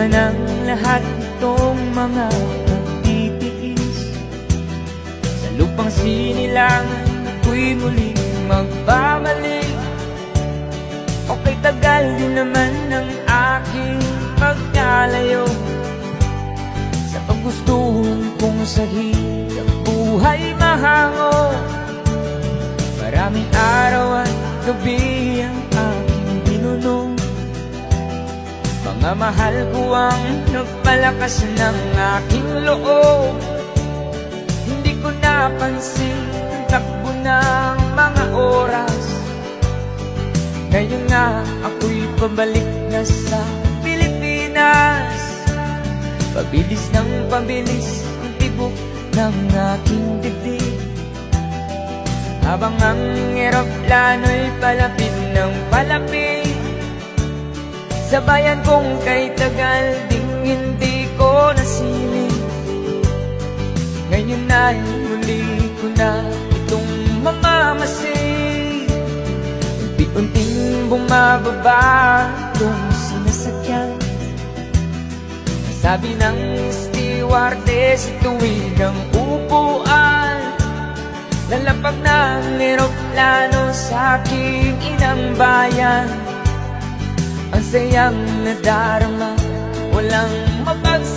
Bunga ng lahat itong mga pagtitiis. Sa lupang sinilangan ako'y muling magbabalik. Okay, tagal din naman ang aking pagkalayo sa paggustuhan kong sa hirap buhay mahango. Maraming araw at gabi ang aking binunong. Mga mahal ko ang nagpalakas ng aking loob. Hindi ko napansin ang takbo ng mga oras. Ngayon nga ako'y pabalik na sa Pilipinas. Pabilis ng pabilis ang tibok ng aking dibdib, habang ang eroplano'y palapit ng palapit sa bayan kong kay tagal ding hindi ko nasilip. Ngayon ay muli ko na itong mamamasid. Unti-unting bumababa itong sinasakyan. Sabi ng stewardess, tuwid ang upuan. Lalapag ng eroplano sa aking inang bayan. Ang sayang nadarama, walang mapagsasabi.